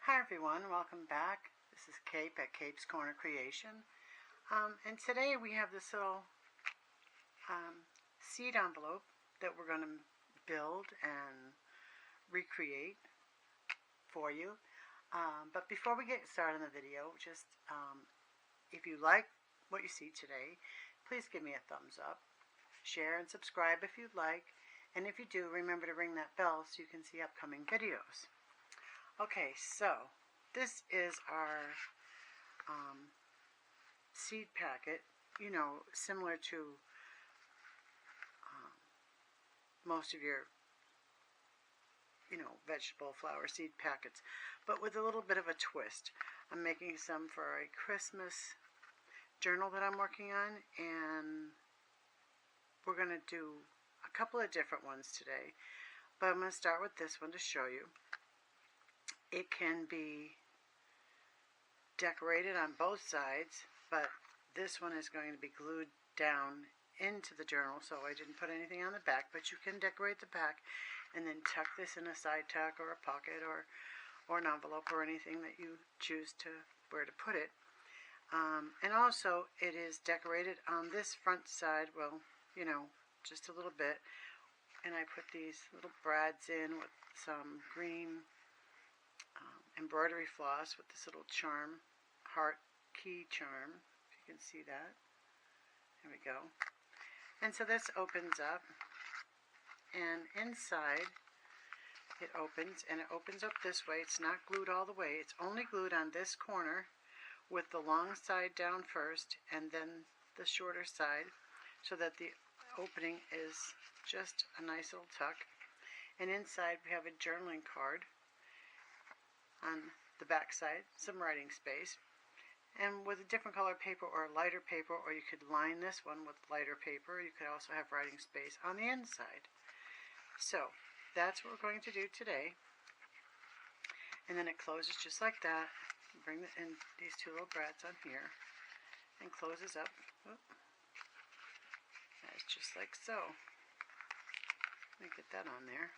Hi everyone, welcome back. This is Cape at Cape's Corner Creation. And today we have this little seed envelope that we're going to build and recreate for you. But before we get started on the video, just if you like what you see today, please give me a thumbs up. Share and subscribe if you'd like. And if you do, remember to ring that bell so you can see upcoming videos. Okay, so this is our seed packet, similar to most of your, vegetable flower seed packets, but with a little bit of a twist. I'm making some for a Christmas journal that I'm working on, and we're going to do a couple of different ones today, but I'm going to start with this one to show you. It can be decorated on both sides, but this one is going to be glued down into the journal, so I didn't put anything on the back, but you can decorate the back and then tuck this in a side tuck or a pocket or an envelope or anything that you choose to where to put it. And also it is decorated on this front side, well, just a little bit, and I put these little brads in with some green embroidery floss with this little charm, heart key charm, if you can see that. There we go. And so this opens up, and inside it opens, and it opens up this way. It's not glued all the way. It's only glued on this corner with the long side down first and then the shorter side, so that the opening is just a nice little tuck. And inside we have a journaling card. On the back side, some writing space, and with a different color paper or lighter paper, or you could line this one with lighter paper. You could also have writing space on the inside. So that's what we're going to do today. And then it closes just like that. Bring in these two little brads on here and closes up. That's just like so. Let me get that on there.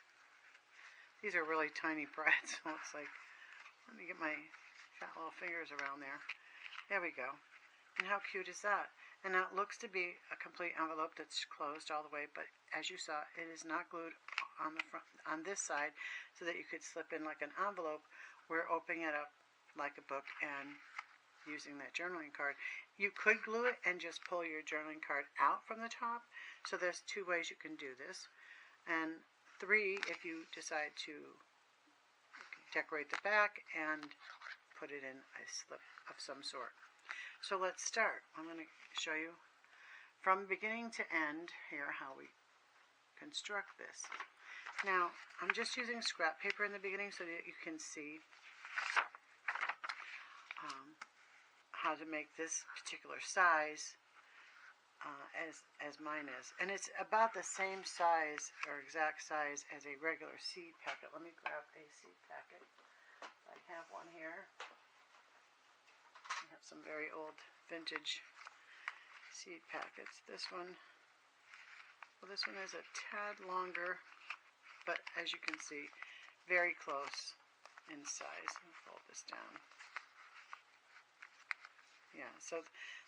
These are really tiny brads, so it's like, let me get my fat little fingers around there. There we go. And how cute is that? And now it looks to be a complete envelope that's closed all the way, but as you saw, it is not glued on the front, on this side, so that you could slip in like an envelope. We're opening it up like a book and using that journaling card. You could glue it and just pull your journaling card out from the top. So there's two ways you can do this, and three if you decide to decorate the back and put it in a slip of some sort. So let's start. I'm going to show you from beginning to end here how we construct this. Now I'm just using scrap paper in the beginning so that you can see how to make this particular size as mine is. And it's about the same size or exact size as a regular seed packet. Let me grab a seed packet. I have one here. I have some very old vintage seed packets. This one is a tad longer, but as you can see, very close in size. Let me fold this down. Yeah, so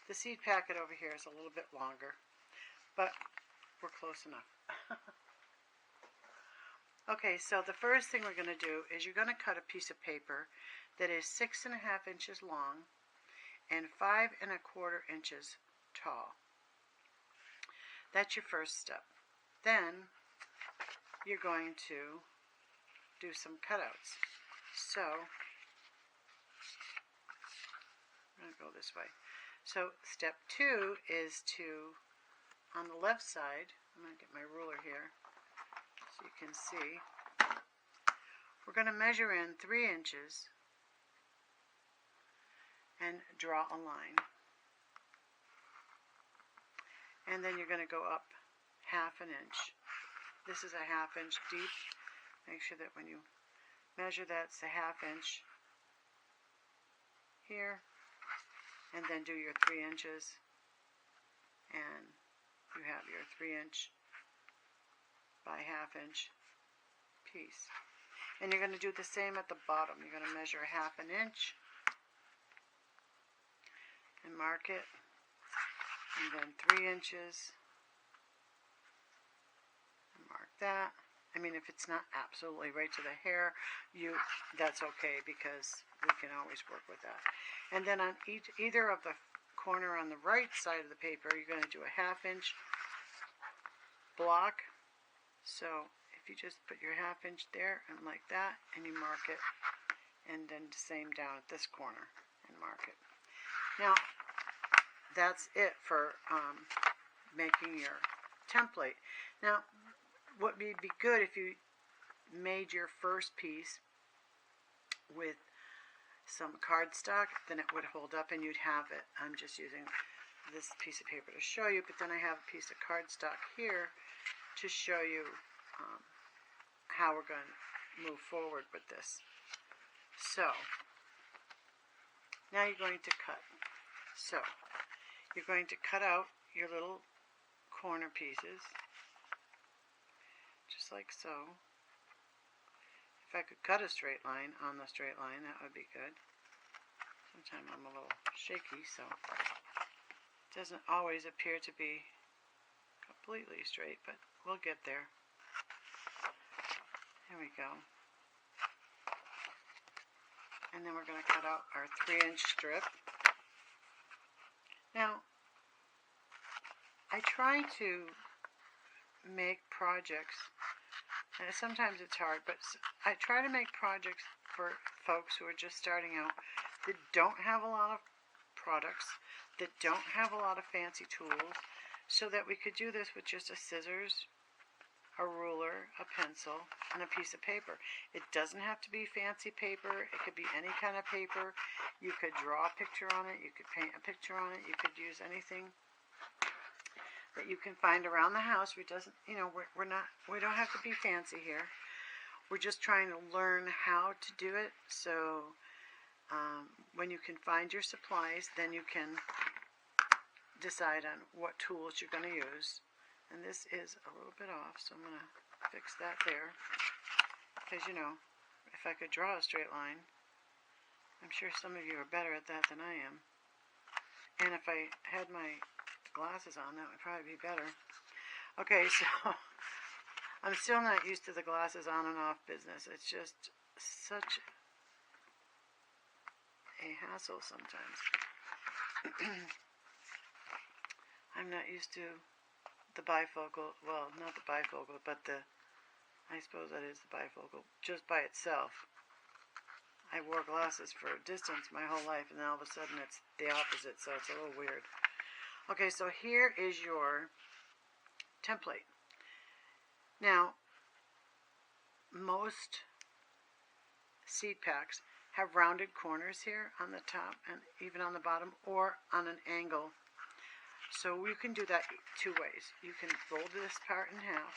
the seed packet over here is a little bit longer, but we're close enough. Okay, so the first thing we're going to do is you're going to cut a piece of paper that is 6.5 inches long and 5.25 inches tall. That's your first step. Then you're going to do some cutouts. So I'm going to go this way. So step 2 is to, on the left side, I'm going to get my ruler here so you can see, we're going to measure in 3 inches and draw a line. And then you're going to go up 1/2 inch. This is a 1/2 inch deep. Make sure that when you measure that, it's a 1/2 inch here. And then do your 3 inches, and you have your 3 inch by 1/2 inch piece. And you're going to do the same at the bottom. You're going to measure 1/2 inch and mark it, and then 3 inches and mark that. I mean, if it's not absolutely right to the hair, that's okay, because we can always work with that. And then on either of the corner on the right side of the paper, you're going to do a 1/2 inch block. So if you just put your 1/2 inch there and like that, and you mark it, and then the same down at this corner and mark it. Now that's it for making your template. Now what would be good if you made your first piece with some cardstock, then it would hold up and you'd have it. I'm just using this piece of paper to show you, but then I have a piece of cardstock here to show you how we're going to move forward with this. So now you're going to cut. So you're going to cut out your little corner pieces, just like so. If I could cut a straight line on the straight line, that would be good. Sometimes I'm a little shaky, so it doesn't always appear to be completely straight, but we'll get there. There we go. And then we're going to cut out our 3-inch strip. Now, I try to make projects, and sometimes it's hard, but I try to make projects for folks who are just starting out, that don't have a lot of products, that don't have a lot of fancy tools, so that we could do this with just a scissors, a ruler, a pencil, and a piece of paper. It doesn't have to be fancy paper. It could be any kind of paper. You could draw a picture on it. You could paint a picture on it. You could use anything that you can find around the house. We don't have to be fancy here. We're just trying to learn how to do it. So when you can find your supplies, then you can decide on what tools you're going to use. And this is a little bit off, so I'm going to fix that there. Because, if I could draw a straight line, I'm sure some of you are better at that than I am. And if I had my glasses on, that would probably be better. Okay, so I'm still not used to the glasses on and off business. It's just such a hassle sometimes. I'm not used to the bifocal, well, not the bifocal, but I suppose that is the bifocal, just by itself. I wore glasses for a distance my whole life, and then all of a sudden it's the opposite, so it's a little weird. Okay, so here is your template. Now, most seed packs have rounded corners here on the top and even on the bottom, or on an angle. So you can do that 2 ways. You can fold this part in half,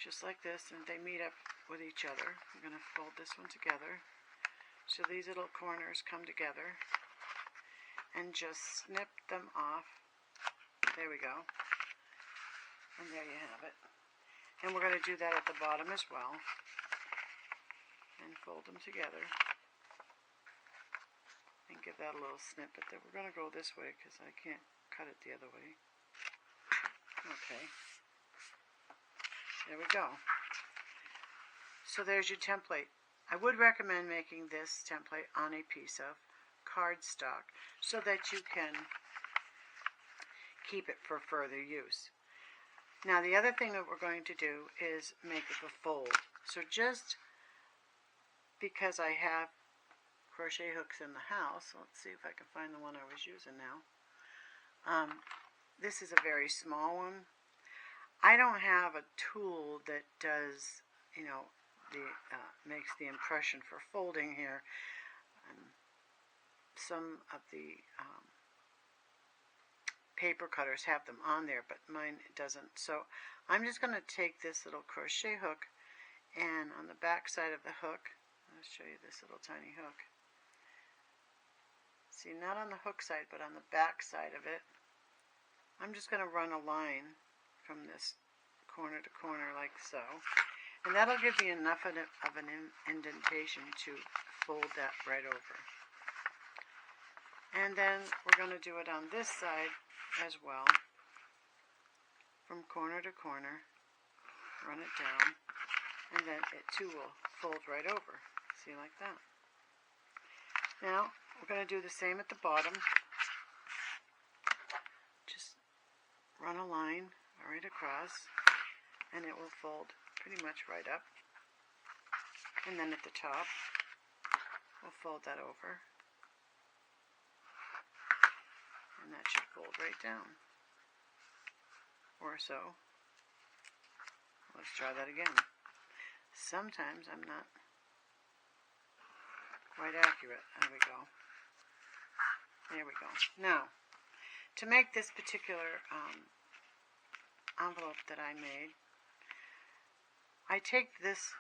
just like this, and they meet up with each other. I'm going to fold this one together. So these little corners come together, and just snip them off. There we go. And there you have it. And we're going to do that at the bottom as well. And fold them together. And give that a little snippet there. We're going to go this way because I can't cut it the other way. Okay. There we go. So there's your template. I would recommend making this template on a piece of cardstock so that you can keep it for further use. Now the other thing that we're going to do is make it a fold. So just because I have crochet hooks in the house, let's see if I can find the one I was using now. This is a very small one. I don't have a tool that does, makes the impression for folding here. Some of the paper cutters have them on there, but mine doesn't. So I'm just going to take this little crochet hook, and on the back side of the hook, I'll show you this little tiny hook. See, not on the hook side, but on the back side of it, I'm just going to run a line from this corner to corner like so. And that'll give me enough of an indentation to fold that right over. And then we're going to do it on this side as well, from corner to corner. Run it down, and then it too will fold right over. See, like that. Now we're going to do the same at the bottom. Just run a line right across, and it will fold pretty much right up. And then at the top, we'll fold that over, and that should fold right down, or so. Let's try that again. Sometimes I'm not quite accurate. There we go. There we go. Now, to make this particular envelope that I made, I take this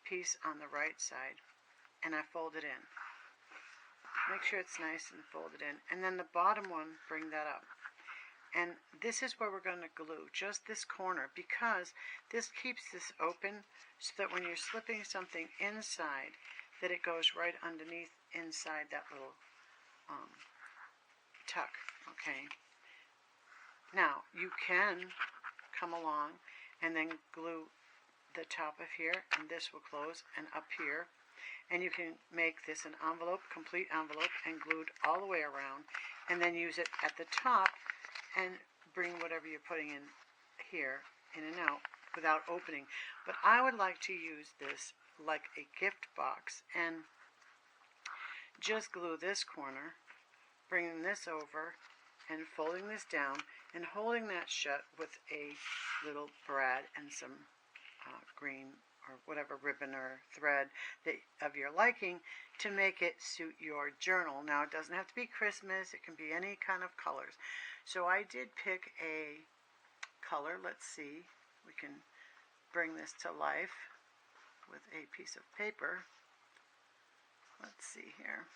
piece on the right side and I fold it in. Make sure it's nice and folded in. And then the bottom one, bring that up. And this is where we're going to glue, just this corner, because this keeps this open so that when you're slipping something inside, that it goes right underneath inside that little tuck, okay? Now, you can come along and then glue the top of here, and this will close, and up here. And you can make this an envelope, complete envelope, and glued all the way around, and then use it at the top and bring whatever you're putting in here in and out without opening. But I would like to use this like a gift box and just glue this corner, bringing this over and folding this down and holding that shut with a little brad and some green or whatever ribbon or thread that of your liking to make it suit your journal. Now, it doesn't have to be Christmas. It can be any kind of colors. So I did pick a color. Let's see. We can bring this to life with a piece of paper. Let's see here.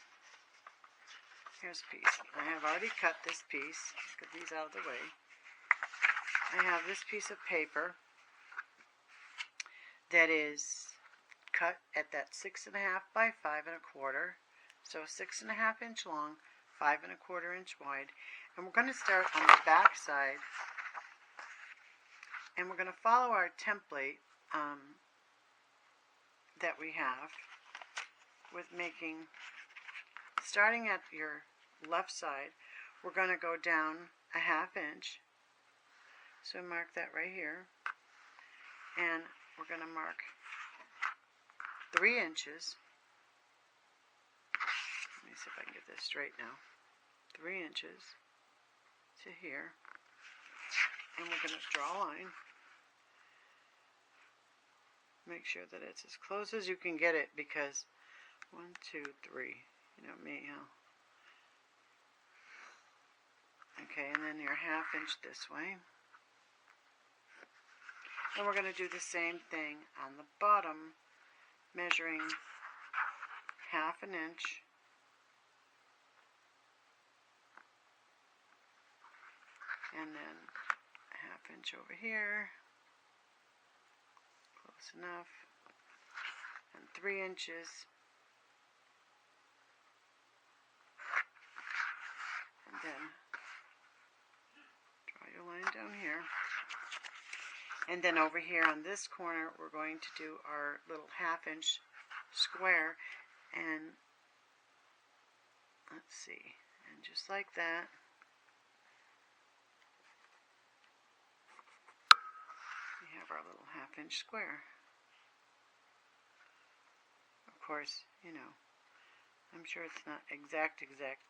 Here's a piece. I have already cut this piece. Get these out of the way. I have this piece of paper that is cut at that 6.5 by 5 1/4, so 6.5 inch long, 5 1/4 inch wide, and we're going to start on the back side, and we're going to follow our template that we have with making, starting at your left side, we're going to go down a 1/2 inch, so mark that right here, and we're going to mark 3 inches. Let me see if I can get this straight now. 3 inches to here. And we're going to draw a line. Make sure that it's as close as you can get it, because 1, 2, 3. You know me, huh? Okay, and then your 1/2 inch this way. And we're going to do the same thing on the bottom, measuring 1/2 inch. And then a 1/2 inch over here. Close enough. And 3 inches. And then draw your line down here. And then over here on this corner, we're going to do our little 1/2 inch square. And let's see, and just like that, we have our little 1/2 inch square. Of course, you know, I'm sure it's not exact,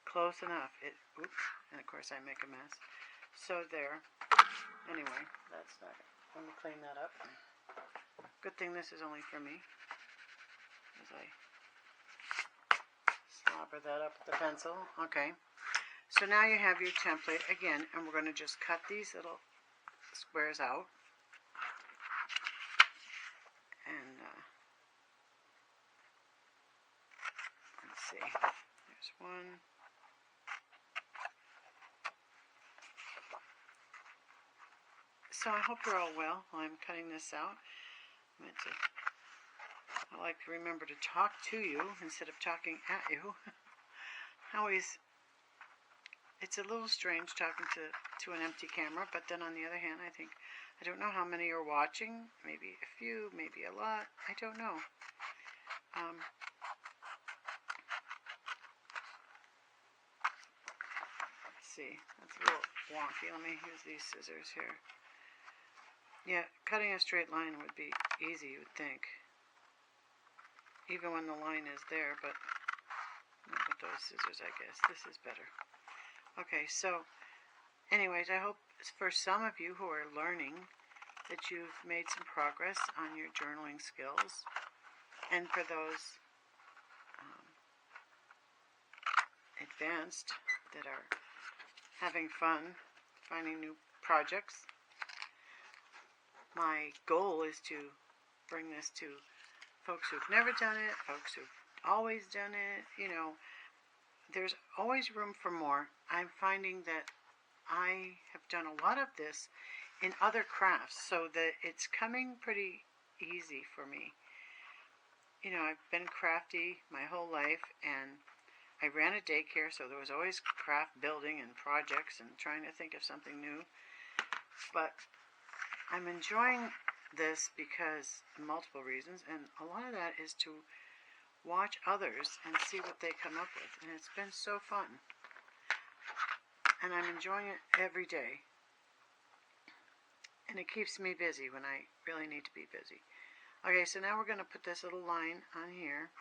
close enough. Oops, and of course I make a mess. So there. Anyway, that's not it. Let me clean that up. Good thing this is only for me, as I slobber that up with the pencil. Okay, so now you have your template again, and we're going to just cut these little squares out. And let's see, there's one. So I hope you're all well while I'm cutting this out. I like to remember to talk to you instead of talking at you. It's a little strange talking to an empty camera, but then on the other hand, I don't know how many are watching. Maybe a few, maybe a lot. I don't know. Let's see. That's a little wonky. Let me use these scissors here. Yeah, cutting a straight line would be easy, you would think. Even when the line is there, but not with those scissors, I guess. This is better. Okay, so anyways, I hope for some of you who are learning that you've made some progress on your journaling skills. And for those advanced that are having fun finding new projects, my goal is to bring this to folks who've never done it, folks who've always done it. You know, there's always room for more. I'm finding that I have done a lot of this in other crafts, so that it's coming pretty easy for me. You know, I've been crafty my whole life, and I ran a daycare, so there was always craft building and projects and trying to think of something new. But I'm enjoying this because multiple reasons, and a lot of that is to watch others and see what they come up with, and it's been so fun. And I'm enjoying it every day. And it keeps me busy when I really need to be busy. Okay, so now we're going to put this little line on here.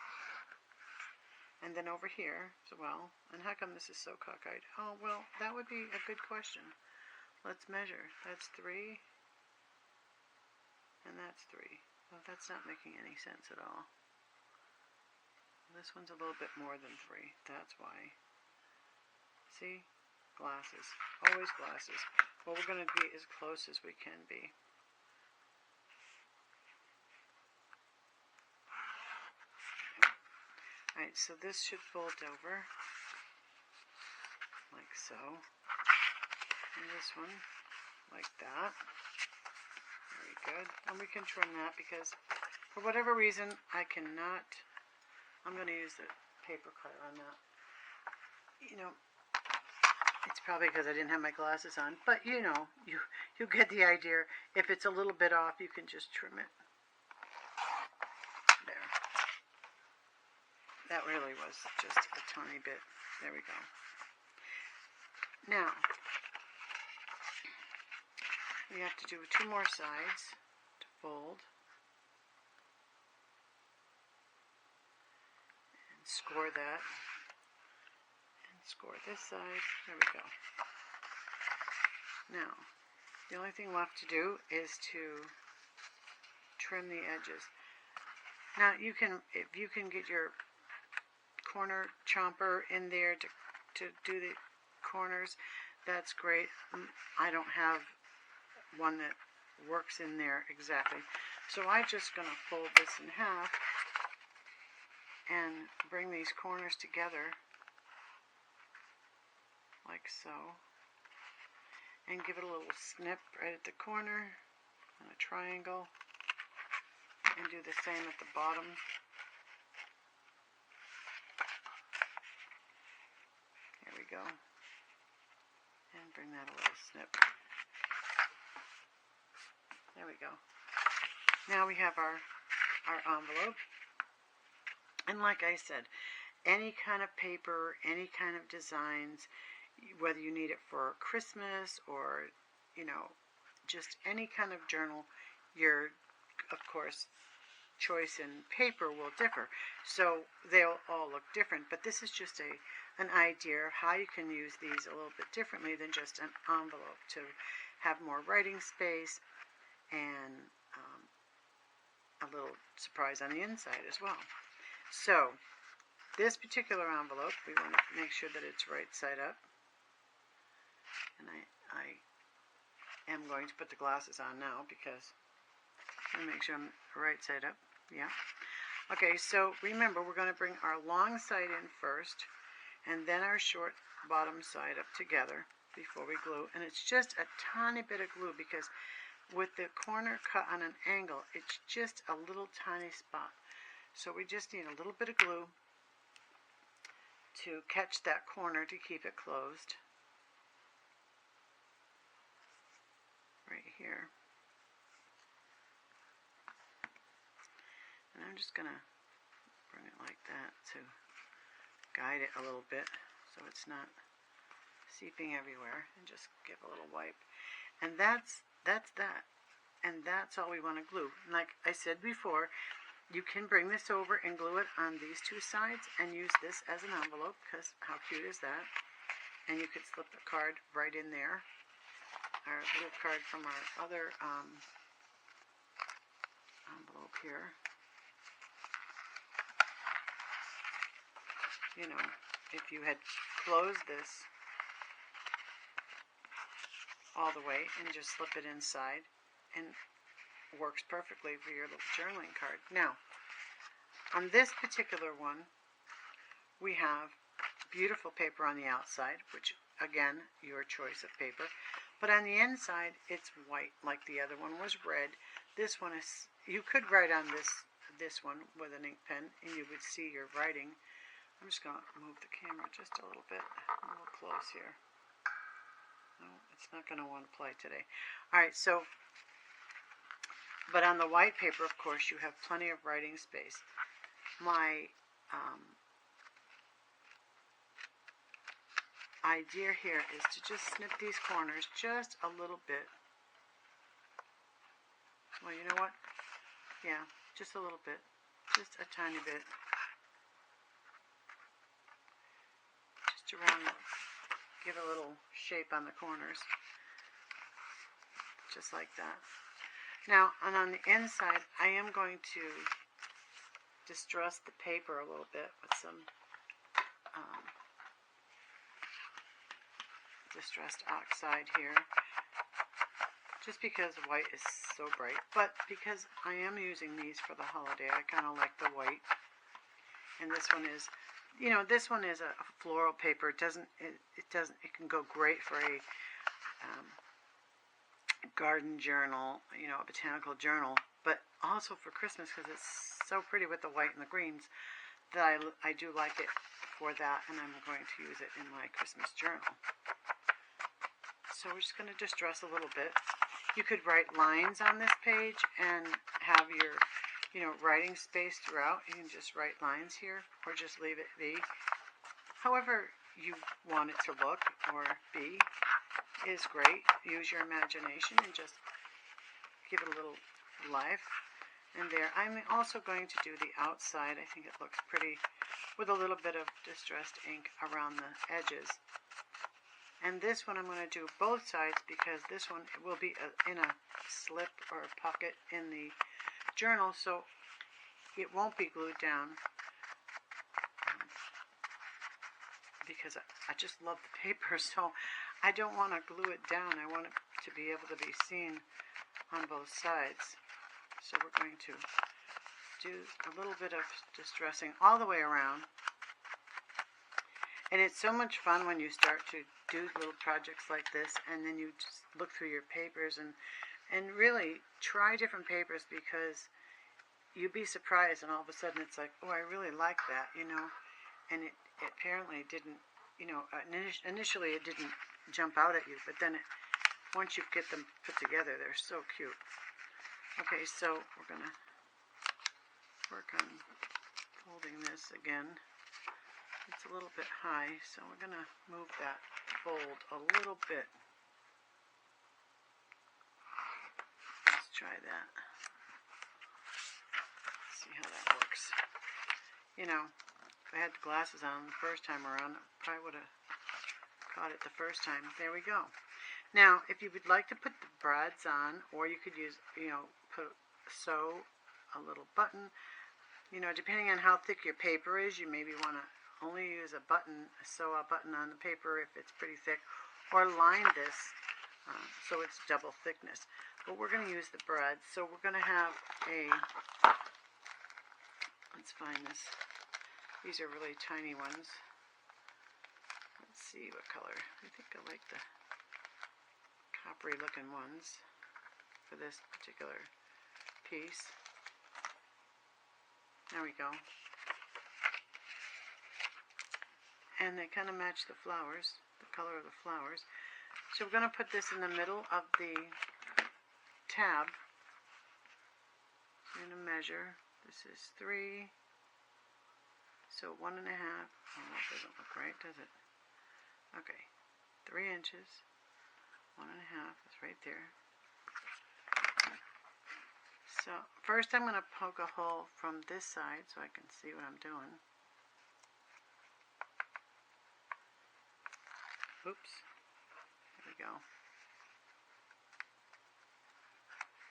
And then over here as well. And how come this is so cockeyed? Oh, well, that would be a good question. Let's measure. That's 3. And that's 3. Well, that's not making any sense at all. This one's a little bit more than 3. That's why. See? Glasses. Always glasses. Well, we're going to be as close as we can be. Alright, so this should fold over. Like so. And this one, like that. Very good. And we can trim that because, for whatever reason, I'm going to use the paper cutter on that. You know, it's probably because I didn't have my glasses on, but you know, you get the idea. If it's a little bit off, you can just trim it. There. That really was just a tiny bit. There we go. Now, we have to do 2 more sides to fold. And score that. And score this side. There we go. Now, the only thing left to do is to trim the edges. Now, if you can get your corner chomper in there to do the corners, that's great. I don't have one that works in there exactly. So I'm just going to fold this in half and bring these corners together like so. And give it a little snip right at the corner and a triangle. And do the same at the bottom. There we go. And bring that a little snip. There we go. Now we have our envelope. And like I said, any kind of paper, any kind of designs, whether you need it for Christmas or, you know, just any kind of journal, your, of course, choice in paper will differ. So they'll all look different, but this is just an idea of how you can use these a little bit differently than just an envelope to have more writing space and a little surprise on the inside as well. So this particular envelope, we want to make sure that it's right side up. And I am going to put the glasses on now because I make sure I'm right side up. Yeah. Okay, so remember, we're going to bring our long side in first and then our short bottom side up together before we glue. And it's just a tiny bit of glue because with the corner cut on an angle, it's just a little tiny spot. So we just need a little bit of glue to catch that corner to keep it closed. Right here. And I'm just going to bring it like that to guide it a little bit so it's not seeping everywhere, and just give a little wipe. And that's that. And that's all we want to glue. And like I said before, you can bring this over and glue it on these two sides and use this as an envelope, because how cute is that? And you could slip a card right in there. Our little card from our other envelope here. You know, if you had closed this all the way and just slip it inside, and works perfectly for your little journaling card. Now, on this particular one, we have beautiful paper on the outside, which again, your choice of paper. But on the inside, it's white, like the other one was red. This one is, you could write on this one with an ink pen, and you would see your writing. I'm just going to move the camera just a little bit, a little close here. No, it's not going to want to play today. Alright, so, but on the white paper, of course, you have plenty of writing space. My idea here is to just snip these corners just a little bit. Well, you know what? Yeah, just a little bit. Just a tiny bit. Just around it. Give a little shape on the corners. Just like that. Now, and on the inside, I am going to distress the paper a little bit with some distressed oxide here. Just because white is so bright. But because I am using these for the holiday, I kind of like the white. And this one is, you know, this one is a floral paper. It can go great for a garden journal, you know, a botanical journal, but also for Christmas, because it's so pretty with the white and the greens, that I do like it for that, and I'm going to use it in my Christmas journal. So we're just going to distress a little bit. You could write lines on this page and have your, you know, writing space throughout. You can just write lines here, or just leave it be. However you want it to look or be is great. Use your imagination and just give it a little life. And there, I'm also going to do the outside. I think it looks pretty with a little bit of distressed ink around the edges. And this one I'm going to do both sides, because this one will be in a slip or a pocket in the journal, so it won't be glued down. Because I just love the paper, so I don't want to glue it down. I want it to be able to be seen on both sides. So we're going to do a little bit of distressing all the way around. And it's so much fun when you start to do little projects like this, and then you just look through your papers and really try different papers, because you'd be surprised, and all of a sudden it's like, oh, I really like that, you know. And it apparently didn't, you know, initially it didn't jump out at you, but then once you get them put together, they're so cute. Okay, so we're going to work on folding this again. It's a little bit high, so we're going to move that fold a little bit. Let's try that. Let's see how that works. You know, if I had the glasses on the first time around, I probably would have caught it the first time. There we go. Now, if you would like to put the brads on, or you could use, you know, sew a little button. You know, depending on how thick your paper is, you maybe want to only use a button, sew a button on the paper if it's pretty thick, or line this so it's double thickness. But we're going to use the brads, so we're going to have a, let's find this. These are really tiny ones. Let's see what color. I think I like the coppery looking ones. for this particular piece. There we go. And they kind of match the flowers, the color of the flowers. So we're going to put this in the middle of the tab. So I'm going to measure. This is 3, so 1.5. Oh, that doesn't look right, does it? Okay, 3 inches, 1.5, that's right there. So first I'm going to poke a hole from this side so I can see what I'm doing. Oops, there we go.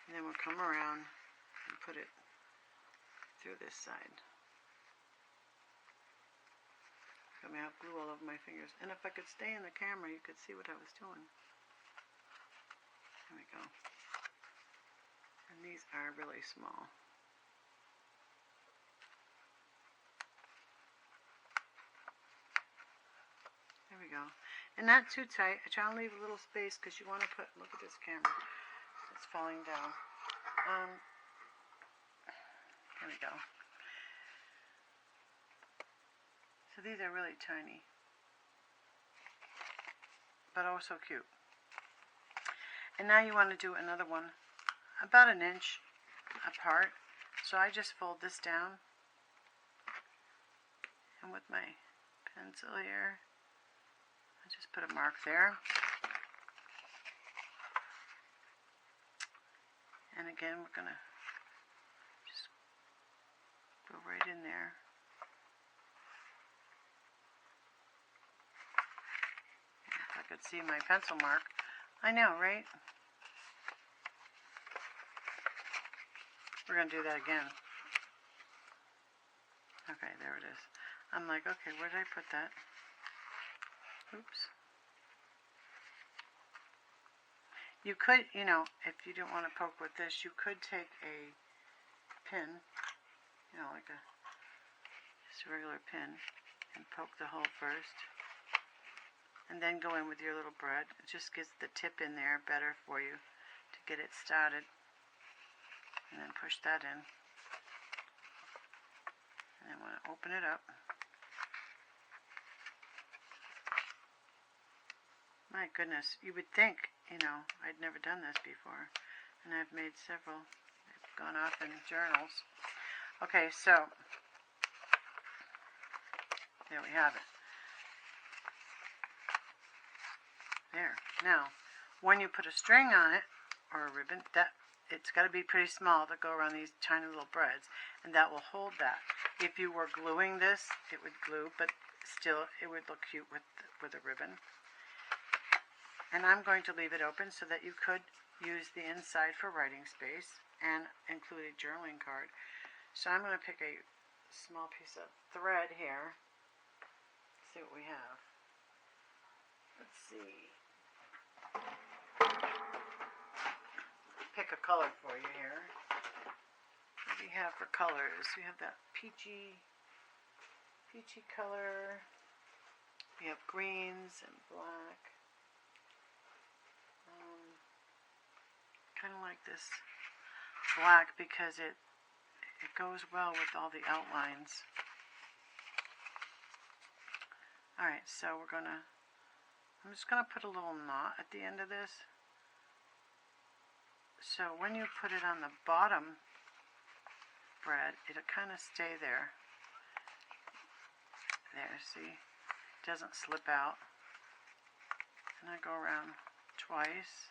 And then we'll come around and put it through this side. I may have glue all over my fingers. And if I could stay in the camera, you could see what I was doing. There we go. And these are really small. There we go. And not too tight. I try to leave a little space because you want to put, look at this camera. It's falling down. There we go. So these are really tiny, but also cute. And now you want to do another one about 1 inch apart. So I just fold this down, and with my pencil here, I just put a mark there. And again, we're going to just go right in there. If I could see my pencil mark. I know, right? We're going to do that again. Okay, there it is. I'm like, okay, where did I put that? Oops. You could, you know, if you didn't want to poke with this, you could take a pin, you know, like just a regular pin, and poke the hole first. And then go in with your little bread. It just gets the tip in there better for you to get it started. And then push that in. And then want to open it up. My goodness, you would think, you know, I'd never done this before. And I've made several. They've gone off in journals. Okay, so there we have it. There. Now, when you put a string on it, or a ribbon, that it's got to be pretty small to go around these tiny little breads, and that will hold that. If you were gluing this, it would glue, but still it would look cute with a ribbon. And I'm going to leave it open so that you could use the inside for writing space and include a journaling card. So I'm going to pick a small piece of thread here. Let's see what we have. Let's see. Pick a color for you here. What do we have for colors? We have that peachy color. We have greens and black. Kind of like this black because it goes well with all the outlines. Alright, so I'm just gonna put a little knot at the end of this. So when you put it on the bottom bread, it'll kind of stay there. There, see? It doesn't slip out. And I go around twice.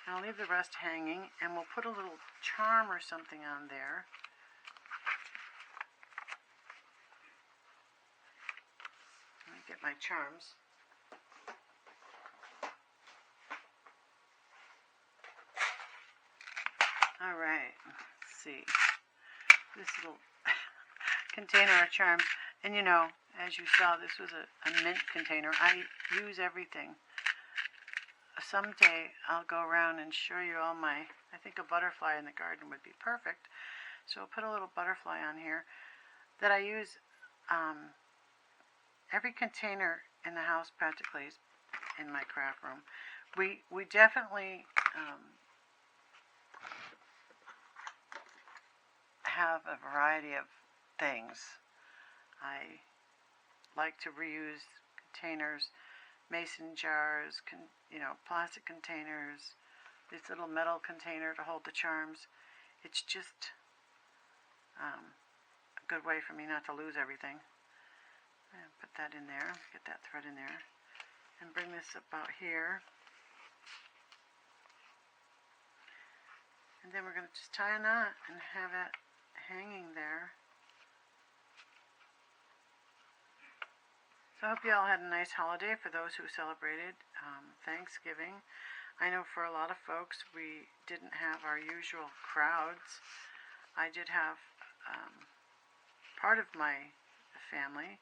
And I'll leave the rest hanging, and we'll put a little charm or something on there. Let me get my charms. Alright, let's see. This little container of charms. And you know, as you saw, this was a mint container. I use everything. Someday I'll go around and show you all I think a butterfly in the garden would be perfect. So I'll put a little butterfly on here that I use. Every container in the house practically is in my craft room. We definitely have a variety of things. I like to reuse containers, mason jars, plastic containers, this little metal container to hold the charms. It's just a good way for me not to lose everything. And put that in there, get that thread in there, and bring this about here. And then we're going to just tie a knot and have it hanging there. So I hope you all had a nice holiday for those who celebrated Thanksgiving. I know for a lot of folks we didn't have our usual crowds. I did have part of my family,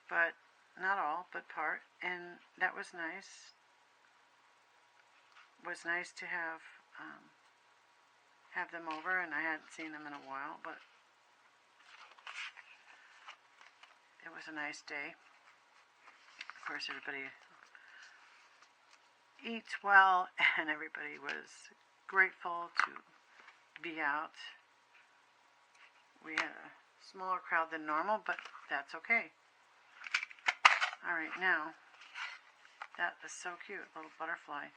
but not all, but part, and that was nice. It was nice to have them over, and I hadn't seen them in a while, but it was a nice day. Of course, everybody eats well, and everybody was grateful to be out. We had a smaller crowd than normal, but that's okay. Alright, now, that is so cute, little butterfly.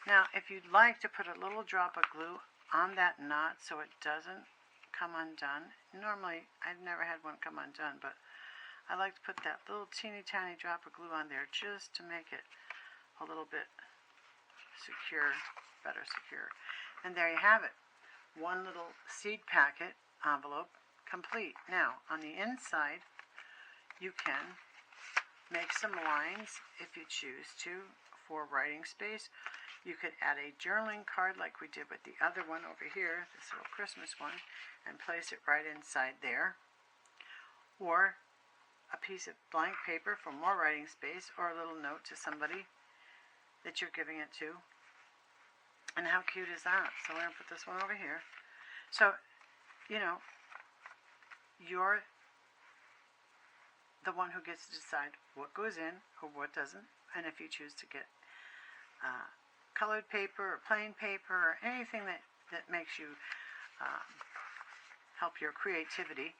Now, if you'd like to put a little drop of glue on that knot so it doesn't come undone, normally, I've never had one come undone, but I like to put that little teeny tiny drop of glue on there just to make it a little bit secure, better secure. And there you have it. One little seed packet envelope complete. Now, on the inside, you can make some lines if you choose to for writing space. You could add a journaling card like we did with the other one over here, this little Christmas one, and place it right inside there. Or a piece of blank paper for more writing space, or a little note to somebody that you're giving it to. And how cute is that? So we're going to put this one over here. So, you're the one who gets to decide what goes in or what doesn't. And if you choose to get colored paper or plain paper or anything that makes you help your creativity,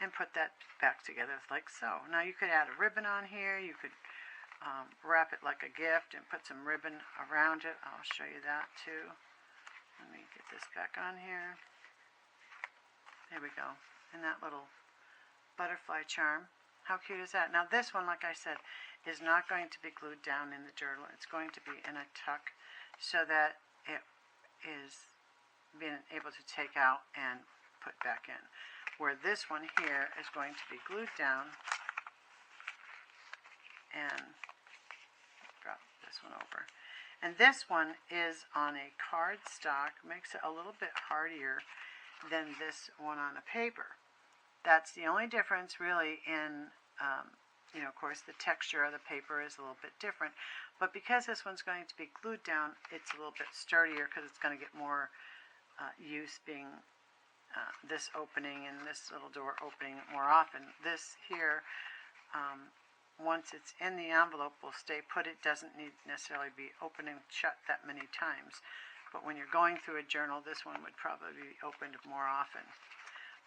and put that back together like so. Now you could add a ribbon on here. You could wrap it like a gift and put some ribbon around it. I'll show you that too. Let me get this back on here. There we go. And that little butterfly charm. How cute is that? Now this one, like I said, is not going to be glued down in the journal. It's going to be in a tuck so that it is being able to take out and put back in. Where this one here is going to be glued down, and drop this one over. And this one is on a cardstock, makes it a little bit hardier than this one on a paper. That's the only difference really in, of course the texture of the paper is a little bit different, but because this one's going to be glued down, it's a little bit sturdier because it's going to get more use being this opening and this little door opening more often. This here, once it's in the envelope, will stay put. It doesn't need necessarily be open and shut that many times. But when you're going through a journal, this one would probably be opened more often.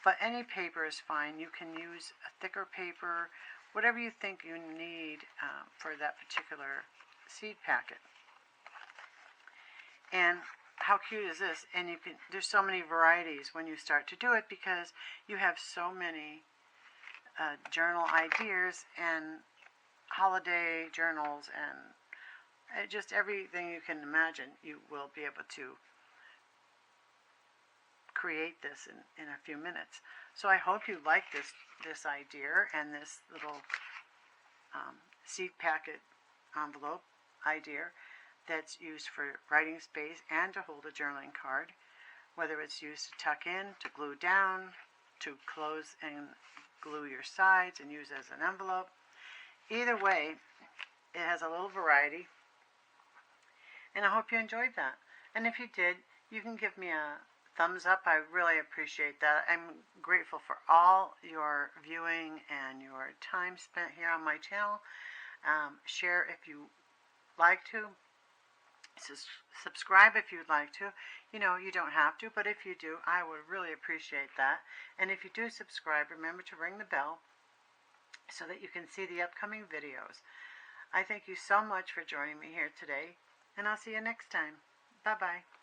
But any paper is fine. You can use a thicker paper, whatever you think you need for that particular seed packet. And how cute is this? And there's so many varieties when you start to do it because you have so many journal ideas and holiday journals and just everything you can imagine. You will be able to create this in a few minutes. So I hope you like this idea and this little seed packet envelope idea that's used for writing space and to hold a journaling card, whether it's used to tuck in, to glue down, to close and glue your sides and use as an envelope. Either way, it has a little variety, and I hope you enjoyed that. And if you did, you can give me a thumbs up. I really appreciate that. I'm grateful for all your viewing and your time spent here on my channel. Share if you like to. Subscribe if you'd like to. You know, you don't have to, but if you do, I would really appreciate that. And if you do subscribe, remember to ring the bell so that you can see the upcoming videos. I thank you so much for joining me here today, and I'll see you next time. Bye-bye.